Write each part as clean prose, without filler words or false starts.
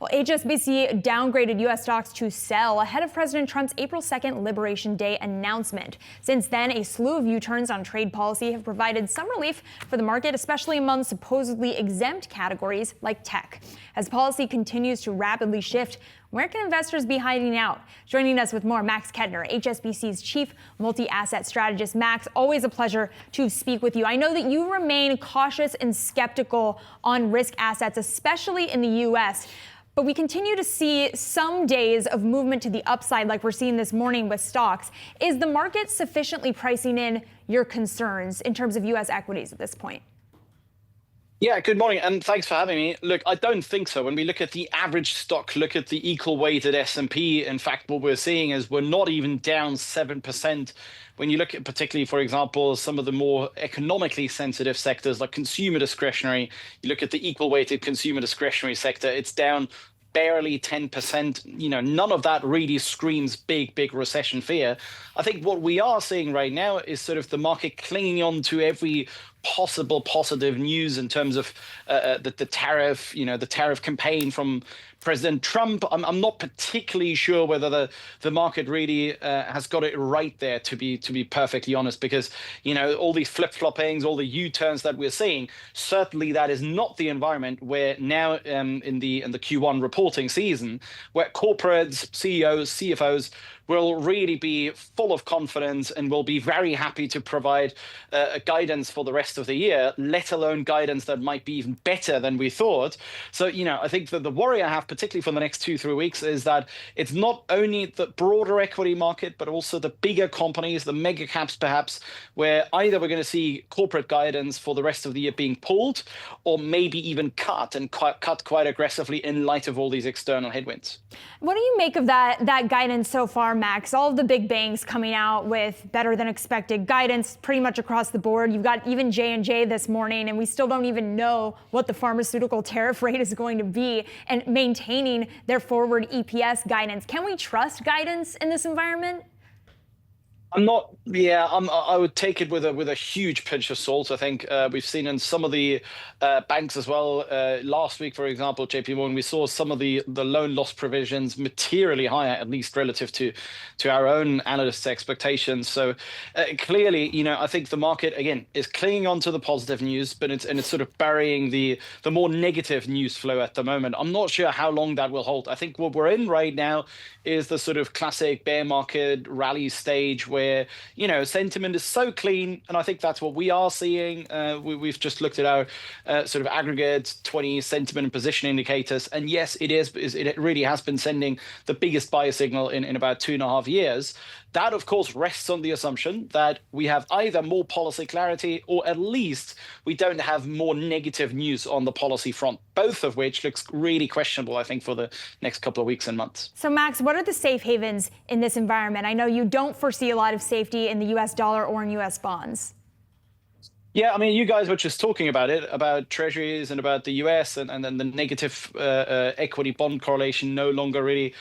Well, HSBC downgraded U.S. stocks to sell ahead of President Trump's April 2nd Liberation Day announcement. Since then, a slew of U-turns on trade policy have provided some relief for the market, especially among supposedly exempt categories like tech. As policy continues to rapidly shift, where can investors be hiding out? Joining us with more, Max Kettner, HSBC's chief multi-asset strategist. Max, always a pleasure to speak with you. I know that you remain cautious and skeptical on risk assets, especially in the U.S., but we continue to see some days of movement to the upside like we're seeing this morning with stocks. Is the market sufficiently pricing in your concerns in terms of U.S. equities at this point? Yeah, good morning, and thanks for having me. Look, I don't think so. When we look at the average stock, look at the equal weighted S&P, in fact, what we're seeing is we're not even down 7%. When you look at particularly, for example, some of the more economically sensitive sectors like consumer discretionary, you look at the equal weighted consumer discretionary sector, it's down barely 10%. None of that really screams big recession fear. I think what we are seeing right now is sort of the market clinging on to every possible positive news in terms of the tariff, the tariff campaign from President Trump. I'm not particularly sure whether the market really has got it right there, to be perfectly honest, because all these flip-floppings, all the U-turns that we're seeing, certainly that is not the environment where now in the Q1 reporting season, where corporates, CEOs, CFOs will really be full of confidence and will be very happy to provide guidance for the rest of the year, let alone guidance that might be even better than we thought. So, I think that the worry I have, particularly for the next 2-3 weeks, is that it's not only the broader equity market, but also the bigger companies, the mega caps perhaps, where either we're going to see corporate guidance for the rest of the year being pulled, or maybe even cut quite aggressively in light of all these external headwinds. What do you make of that guidance so far, Max? All of the big banks coming out with better than expected guidance pretty much across the board. You've got even J&J this morning, and we still don't even know what the pharmaceutical tariff rate is going to be, and maintaining their forward EPS guidance. Can we trust guidance in this environment? I would take it with a huge pinch of salt. I think we've seen in some of the banks as well. Last week, for example, JP Morgan, we saw some of the loan loss provisions materially higher, at least relative to our own analysts' expectations. So clearly, I think the market again is clinging on to the positive news, but it's sort of burying the more negative news flow at the moment. I'm not sure how long that will hold. I think what we're in right now is the sort of classic bear market rally stage where sentiment is so clean, and I think that's what we are seeing. We've just looked at our sort of aggregate 20 sentiment and position indicators, and yes, it really has been sending the biggest buy signal in about 2.5 years. That, of course, rests on the assumption that we have either more policy clarity or at least we don't have more negative news on the policy front, both of which looks really questionable, I think, for the next couple of weeks and months. So, Max, what are the safe havens in this environment? I know you don't foresee a lot of safety in the U.S. dollar or in U.S. bonds. Yeah, I mean, you guys were just talking about it, about treasuries and about the US and then the negative equity bond correlation no longer really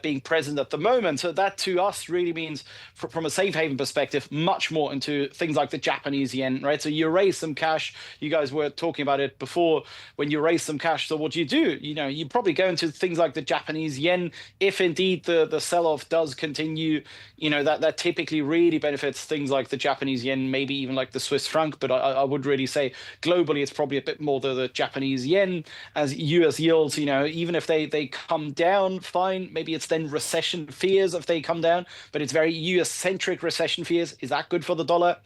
being present at the moment. So that to us really means, from a safe haven perspective, much more into things like the Japanese yen, right? So you raise some cash. You guys were talking about it before. When you raise some cash, so what do? You probably go into things like the Japanese yen. If indeed the sell-off does continue, that typically really benefits things like the Japanese yen, maybe even like the Swiss franc. But I would really say globally, it's probably a bit more the Japanese yen. As US yields, even if they come down, fine. Maybe it's then recession fears if they come down, but it's very US-centric recession fears. Is that good for the dollar?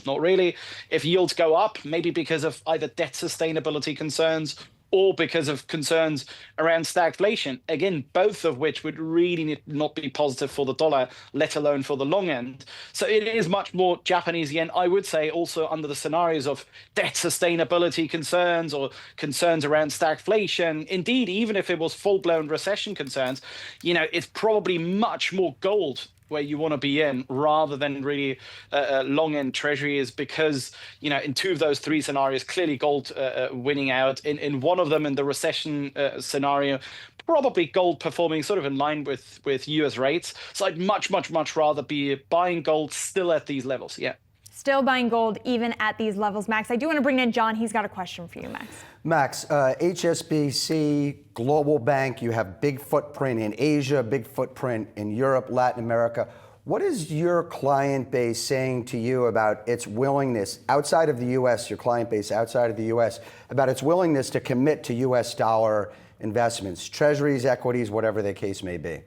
Not really. If yields go up, maybe because of either debt sustainability concerns or because of concerns around stagflation. Again, both of which would really not be positive for the dollar, let alone for the long end. So it is much more Japanese yen, I would say, also under the scenarios of debt sustainability concerns or concerns around stagflation. Indeed, even if it was full-blown recession concerns, it's probably much more gold where you want to be in rather than really long end treasuries, because in two of those three scenarios, clearly gold winning out. In one of them, in the recession scenario, probably gold performing sort of in line with US rates. So I'd much rather be buying gold still at these levels. Yeah. Still buying gold even at these levels, Max. I do want to bring in Jon. He's got a question for you, Max. Max, HSBC, global bank, you have big footprint in Asia, big footprint in Europe, Latin America. What is your client base saying to you about its willingness outside of the U.S., your client base outside of the U.S., about its willingness to commit to U.S. dollar investments, treasuries, equities, whatever the case may be?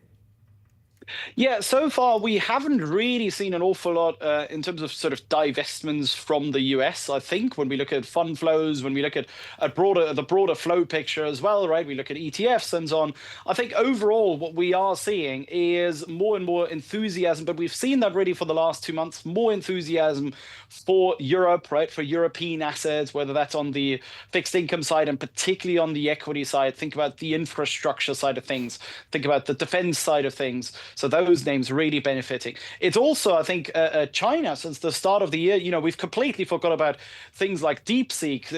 Yeah, so far we haven't really seen an awful lot in terms of sort of divestments from the US. I think when we look at fund flows, when we look at the broader flow picture as well, right? We look at ETFs and so on. I think overall what we are seeing is more and more enthusiasm, but we've seen that really for the last 2 months, more enthusiasm for Europe, right? For European assets, whether that's on the fixed income side and particularly on the equity side. Think about the infrastructure side of things. Think about the defense side of things. So those names really benefiting. It's also, I think, China since the start of the year. We've completely forgot about things like DeepSeek.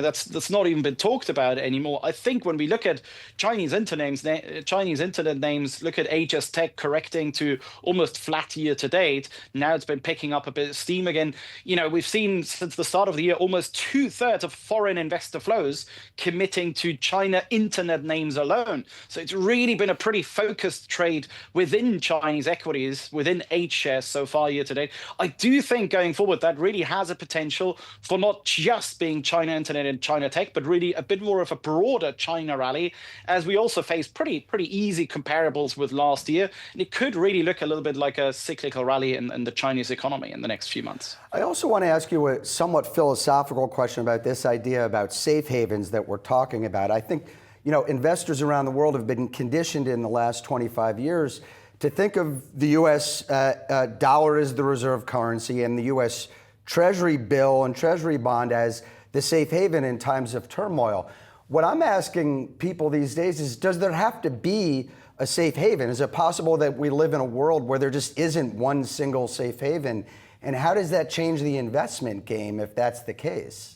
That's not even been talked about anymore. I think when we look at Chinese internet names, look at HS Tech correcting to almost flat year to date. Now it's been picking up a bit of steam again. We've seen since the start of the year almost 2/3 of foreign investor flows committing to China internet names alone. So it's really been a pretty focused trade within Chinese equities, within H shares so far year to date. I do think going forward that really has a potential for not just being China internet and China tech, but really a bit more of a broader China rally, as we also face pretty easy comparables with last year. And it could really look a little bit like a cyclical rally in the Chinese economy in the next few months. I also want to ask you a somewhat philosophical question about this idea about safe havens that we're talking about. I think, investors around the world have been conditioned in the last 25 years to think of the U.S. Dollar as the reserve currency and the U.S. Treasury bill and Treasury bond as the safe haven in times of turmoil. What I'm asking people these days is, does there have to be a safe haven? Is it possible that we live in a world where there just isn't one single safe haven? And how does that change the investment game if that's the case?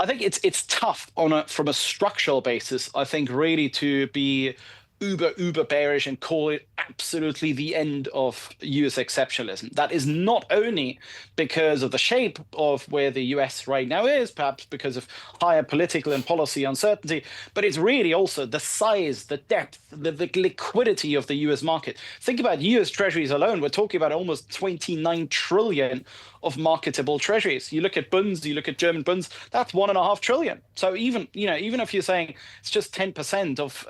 I think it's tough from a structural basis, I think, really to be uber bearish and call it absolutely the end of US exceptionalism. That is not only because of the shape of where the US right now is, perhaps because of higher political and policy uncertainty, but it's really also the size, the depth, the liquidity of the US market. Think about US treasuries alone. We're talking about almost 29 trillion of marketable treasuries. You look at bunds, you look at German bunds, that's 1.5 trillion. So even if you're saying it's just 10% of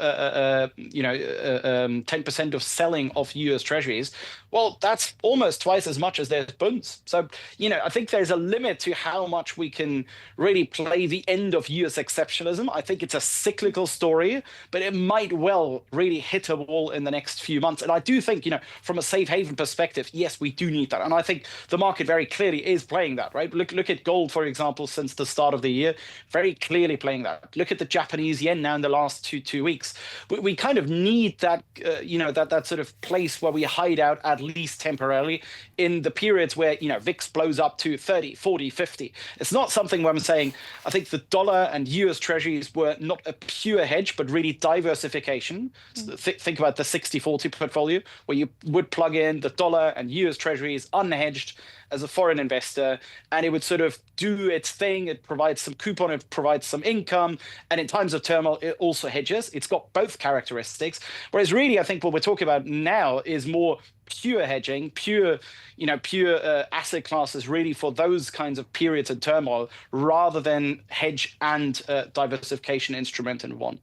10% of selling of US treasuries, well, that's almost twice as much as there's bunds. So, I think there's a limit to how much we can really play the end of US exceptionalism. I think it's a cyclical story, but it might well really hit a wall in the next few months. And I do think, from a safe haven perspective, yes, we do need that. And I think the market very clearly is playing that, right? Look at gold, for example, since the start of the year, very clearly playing that. Look at the Japanese yen now in the last two weeks. We kind of need that, that sort of place where we hide out at least temporarily in the periods where, VIX blows up to 30, 40, 50. It's not something where I'm saying, I think the dollar and US treasuries were not a pure hedge, but really diversification. So think about the 60-40 portfolio where you would plug in the dollar and US treasuries unhedged as a foreign investor, and it would sort of do its thing. It provides some coupon, it provides some income, and in times of turmoil, it also hedges. It's got both characteristics. Whereas really, I think what we're talking about now is more pure hedging, pure asset classes really for those kinds of periods of turmoil, rather than hedge and diversification instrument in one.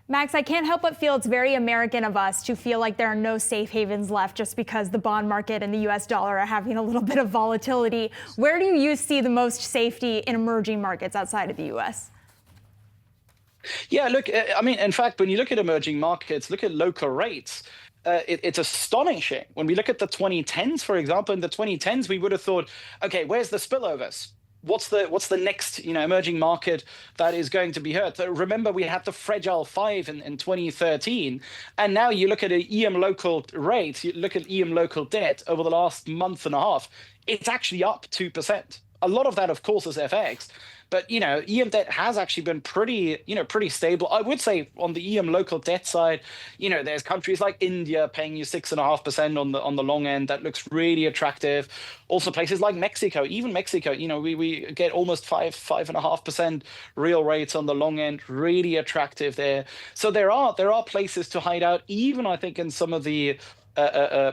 Max, I can't help but feel it's very American of us to feel like there are no safe havens left just because the bond market and the US dollar are having a little bit of volatility. Where do you see the most safety in emerging markets outside of the US? Yeah, look, in fact, when you look at emerging markets, look at local rates. It's astonishing. When we look at the 2010s, for example, in the 2010s, we would have thought, okay, where's the spillovers? What's the next emerging market that is going to be hurt? Remember, we had the fragile 5 in 2013, and now you look at an EM local rate, you look at EM local debt over the last month and a half, it's actually up 2%. A lot of that, of course, is FX. But, EM debt has actually been pretty stable. I would say on the EM local debt side, there's countries like India paying you 6.5% on the long end. That looks really attractive. Also places like Mexico, even Mexico, we get almost 5.5% real rates on the long end, really attractive there. So there are places to hide out, even I think in some of the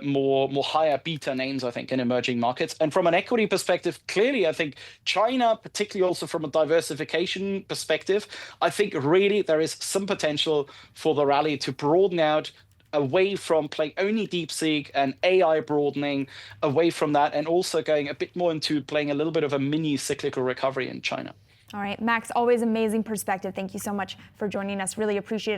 more higher beta names, I think, in emerging markets. And from an equity perspective, clearly, I think China, particularly also from a diversification perspective, I think really there is some potential for the rally to broaden out away from playing only DeepSeek and AI broadening away from that, and also going a bit more into playing a little bit of a mini cyclical recovery in China. All right, Max, always amazing perspective. Thank you so much for joining us. Really appreciate it.